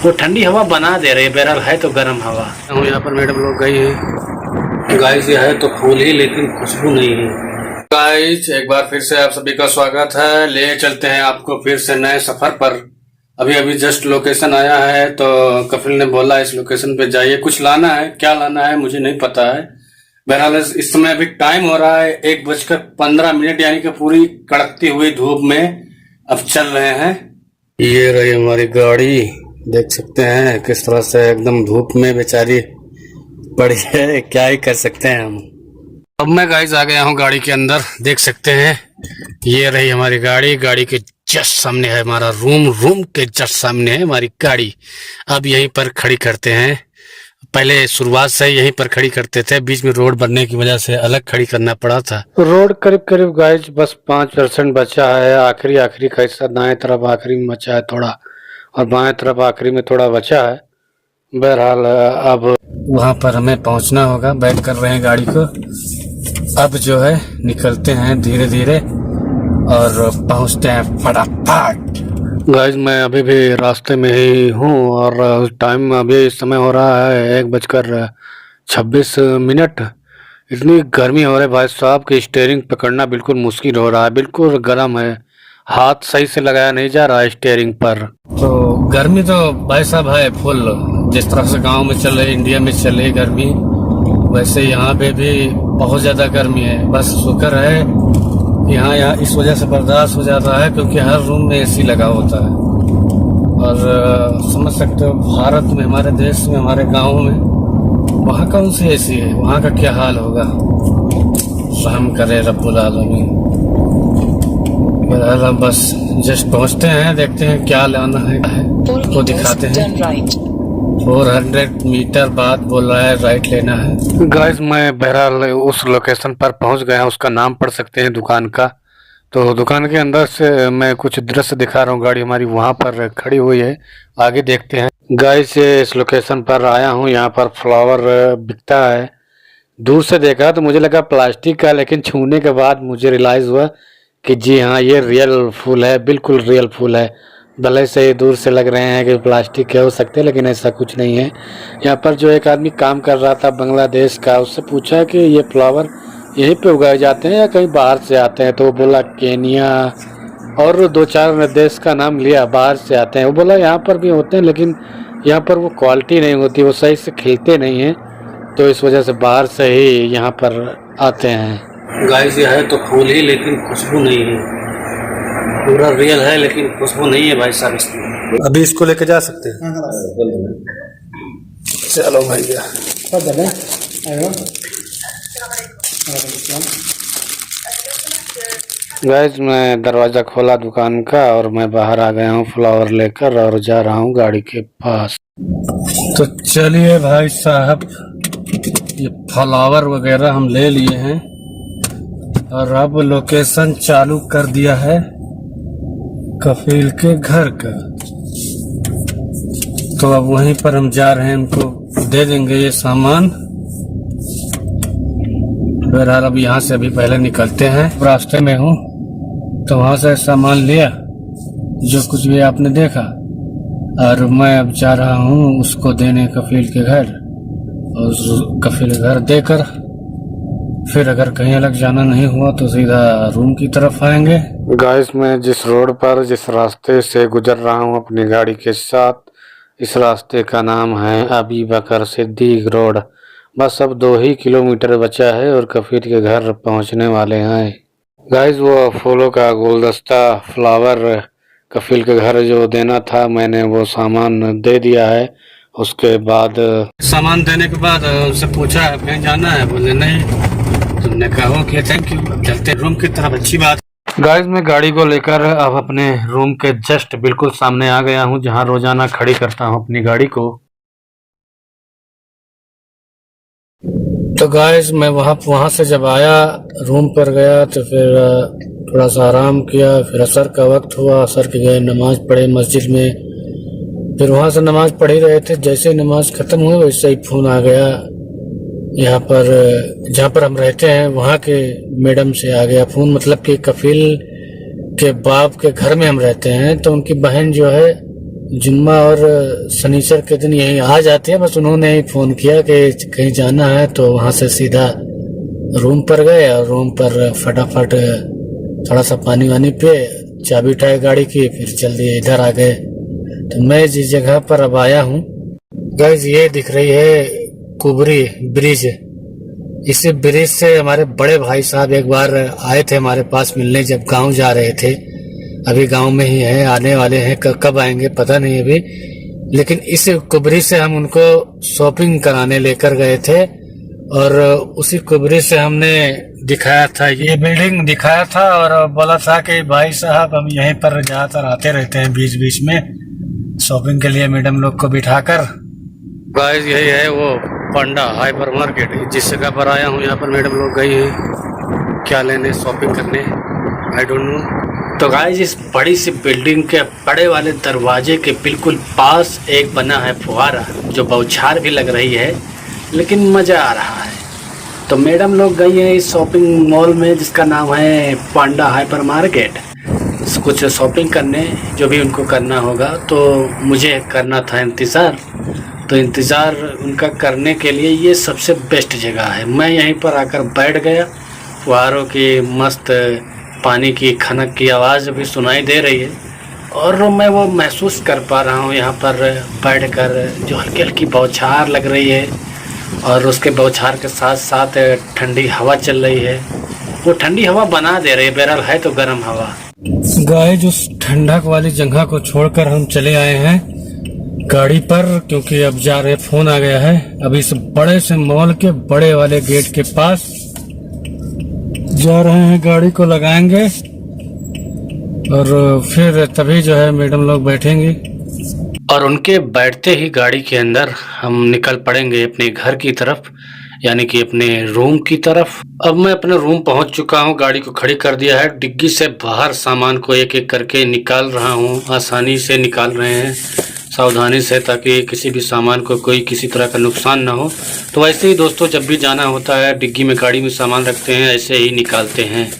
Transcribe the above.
वो ठंडी हवा बना दे रही है, बहरहाल है तो गर्म हवा। यहाँ पर मैडम लोग गई है। गाइस ये है तो फूल ही, लेकिन खुशबू नहीं है। गाइस एक बार फिर से आप सभी का स्वागत है। ले चलते हैं आपको फिर से नए सफर पर। अभी जस्ट लोकेशन आया है तो कपिल ने बोला इस लोकेशन पे जाइए, कुछ लाना है। क्या लाना है मुझे नहीं पता है। बहरहाल इस समय अभी टाइम हो रहा है 1:15, यानी कि पूरी कड़कती हुई धूप में अब चल रहे हैं। ये रही हमारी गाड़ी, देख सकते हैं किस तरह से एकदम धूप में बेचारी पड़ी है। क्या ही कर सकते हैं हम। अब मैं गाइस आ गया हूँ गाड़ी के अंदर, देख सकते हैं ये रही हमारी गाड़ी। गाड़ी के जस्ट सामने है हमारा रूम के जस्ट सामने है हमारी गाड़ी। अब यहीं पर खड़ी करते हैं। पहले शुरुआत से यहीं पर खड़ी करते थे, बीच में रोड बनने की वजह से अलग खड़ी करना पड़ा था। रोड करीब गाइस बस 5% बचा है। आखिरी का हिस्सा दाएं तरफ आखिरी में बचा है थोड़ा, और बाएं तरफ आखिरी में थोड़ा बचा है। बहरहाल अब वहां पर हमें पहुंचना होगा। बैक कर रहे हैं गाड़ी को। अब जो है निकलते हैं धीरे धीरे और पहुंचते हैं फटाफट। गाइस मैं अभी भी रास्ते में ही हूँ और टाइम अभी इस समय हो रहा है 1:26। इतनी गर्मी हो रही है भाई साहब कि स्टीयरिंग पकड़ना बिल्कुल मुश्किल हो रहा है। बिल्कुल गर्म है, हाथ सही से लगाया नहीं जा रहा है स्टीयरिंग पर। तो गर्मी तो भाई साहब है फुल। जिस तरह से गांव में चल रही, इंडिया में चल रही गर्मी, वैसे यहाँ पे भी बहुत ज्यादा गर्मी है। बस शुक्र है यहाँ इस वजह से बर्दाश्त हो जाता है क्योंकि हर रूम में एसी लगा होता है। और समझ सकते हो भारत में, हमारे देश में, हमारे गाँव में, वहाँ कौन सी एसी है, वहाँ का क्या हाल होगा। रहम करे रब्बुल आलमीन। हम बस जस्ट पहुँचते हैं, देखते हैं क्या लाना है तो दिखाते हैं। 400 मीटर बाद बोल रहा है राइट लेना है। गाइस मैं बहरहाल उस लोकेशन पर पहुंच गया। उसका नाम पढ़ सकते हैं दुकान का। तो दुकान के अंदर से मैं कुछ दृश्य दिखा रहा हूँ। गाड़ी हमारी वहां पर खड़ी हुई है, आगे देखते हैं। गाइस इस लोकेशन पर आया हूँ, यहाँ पर फ्लावर बिकता है। दूर से देखा तो मुझे लगा प्लास्टिक का, लेकिन छूने के बाद मुझे रियलाइज हुआ कि जी हाँ ये रियल फूल है, बिल्कुल रियल फूल है। भले से दूर से लग रहे हैं कि प्लास्टिक के हो सकते हैं, लेकिन ऐसा कुछ नहीं है। यहाँ पर जो एक आदमी काम कर रहा था बांग्लादेश का, उससे पूछा कि ये फ्लावर यहीं पे उगाए जाते हैं या कहीं बाहर से आते हैं। तो वो बोला केनिया और 2-4 देश का नाम लिया, बाहर से आते हैं। वो बोला यहाँ पर भी होते हैं, लेकिन यहाँ पर वो क्वालिटी नहीं होती, वो सही से खिलते नहीं हैं, तो इस वजह से बाहर से ही यहाँ पर आते हैं। गाइस ये है तो फूल ही, लेकिन खुशबू नहीं है। पूरा रियल है लेकिन खुशबू नहीं है भाई साहब इसमें। अभी इसको लेके जा सकते हैं। चलो भैया। गाइस मैं दरवाजा खोला दुकान का और मैं बाहर आ गया हूँ फ्लावर लेकर और जा रहा हूँ गाड़ी के पास। तो चलिए भाई साहब, ये फ्लावर वगैरह हम ले लिए हैं और अब लोकेशन चालू कर दिया है कफील के घर का। तो अब वहीं पर हम जा रहे हैं, उनको दे देंगे ये सामान। बहरहाल अब यहाँ से अभी पहले निकलते हैं। रास्ते में हूँ तो वहाँ से सामान लिया जो कुछ भी आपने देखा, और मैं अब जा रहा हूँ उसको देने कफील के घर। और कफील के घर देकर फिर अगर कहीं अलग जाना नहीं हुआ तो सीधा रूम की तरफ आएंगे। गाइस मैं जिस रोड पर, जिस रास्ते से गुजर रहा हूँ अपनी गाड़ी के साथ, इस रास्ते का नाम है अबी बकर सिद्दीक रोड। बस अब 2 ही किलोमीटर बचा है और कफील के घर पहुँचने वाले हैं। गाइस वो फूलों का गुलदस्ता, फ्लावर कफील के घर जो देना था, मैंने वो सामान दे दिया है। उसके बाद सामान देने के बाद उनसे पूछा कहीं जाना है, बोले नहीं। तुमने कहा कि थैंक यू, चलते रूम की तरफ। अच्छी बात। गाइस मैं गाड़ी को लेकर अब अपने रूम के जस्ट बिल्कुल सामने आ गया हूँ, जहाँ रोजाना खड़ी करता हूँ अपनी गाड़ी को। तो गाइस मैं वहाँ से जब आया, रूम पर गया तो फिर थोड़ा सा आराम किया। फिर असर का वक्त हुआ, असर के गए, नमाज पढ़े मस्जिद में। फिर वहाँ से नमाज पढ़ ही रहे थे, जैसे ही नमाज खत्म हुई वैसे ही फोन आ गया। यहाँ पर जहाँ पर हम रहते हैं वहाँ के मैडम से आ गया फोन, मतलब कि कफील के बाप के घर में हम रहते हैं, तो उनकी बहन जो है जुम्मा और शनिचर के दिन यहीं आ जाते हैं। बस उन्होंने ही फ़ोन किया कि कहीं जाना है, तो वहाँ से सीधा रूम पर गए और रूम पर फटाफट थोड़ा सा पानी वानी पे चाबी उठाई गाड़ी की, फिर जल्दी इधर आ गए। तो मैं जिस जगह पर अब आया हूँ गाइस, ये दिख रही है कुबरी ब्रिज। इस ब्रिज से हमारे बड़े भाई साहब एक बार आए थे हमारे पास मिलने, जब गांव जा रहे थे। अभी गांव में ही है, आने वाले हैं, कब आएंगे पता नहीं अभी। लेकिन इस कुबरी से हम उनको शॉपिंग कराने लेकर गए थे और उसी कुबरी से हमने दिखाया था, ये बिल्डिंग दिखाया था और बोला था कि भाई साहब हम यहीं पर ज्यादातर आते रहते हैं बीच बीच में शॉपिंग के लिए मैडम लोग को बिठाकर। गाइस यही है वो पांडा हाइपर मार्केट, जिस जगह पर आया हूँ। यहाँ पर मैडम लोग गई हैं क्या लेने, शॉपिंग करने, आई डोंट नो। तो गाइस इस बड़ी सी बिल्डिंग के बड़े वाले दरवाजे के बिल्कुल पास एक बना है फुहारा, जो बौछार भी लग रही है लेकिन मज़ा आ रहा है। तो मैडम लोग गई है इस शॉपिंग मॉल में जिसका नाम है पांडा हाइपर मार्केट, कुछ शॉपिंग करने, जो भी उनको करना होगा। तो मुझे करना था इंतज़ार, तो इंतज़ार उनका करने के लिए ये सबसे बेस्ट जगह है। मैं यहीं पर आकर बैठ गया, फुहारों की मस्त पानी की खनक की आवाज़ भी सुनाई दे रही है और मैं वो महसूस कर पा रहा हूँ यहाँ पर बैठकर, जो हल्की हल्की बौछार लग रही है और उसके बौछार के साथ साथ ठंडी हवा चल रही है। वो ठंडी हवा बना दे रही है, बहरहाल है तो गर्म हवा। गाइस उस ठंडक वाली जगह को छोड़कर हम चले आए हैं गाड़ी पर, क्योंकि अब जा रहे, फोन आ गया है। अब इस बड़े से मॉल के बड़े वाले गेट के पास जा रहे हैं, गाड़ी को लगाएंगे और फिर तभी जो है मैडम लोग बैठेंगे और उनके बैठते ही गाड़ी के अंदर हम निकल पड़ेंगे अपने घर की तरफ, यानी कि अपने रूम की तरफ। अब मैं अपने रूम पहुंच चुका हूं, गाड़ी को खड़ी कर दिया है, डिग्गी से बाहर सामान को एक एक करके निकाल रहा हूं। आसानी से निकाल रहे हैं, सावधानी से, ताकि किसी भी सामान को कोई किसी तरह का नुकसान ना हो। तो वैसे ही दोस्तों जब भी जाना होता है डिग्गी में गाड़ी में सामान रखते हैं, ऐसे ही निकालते हैं।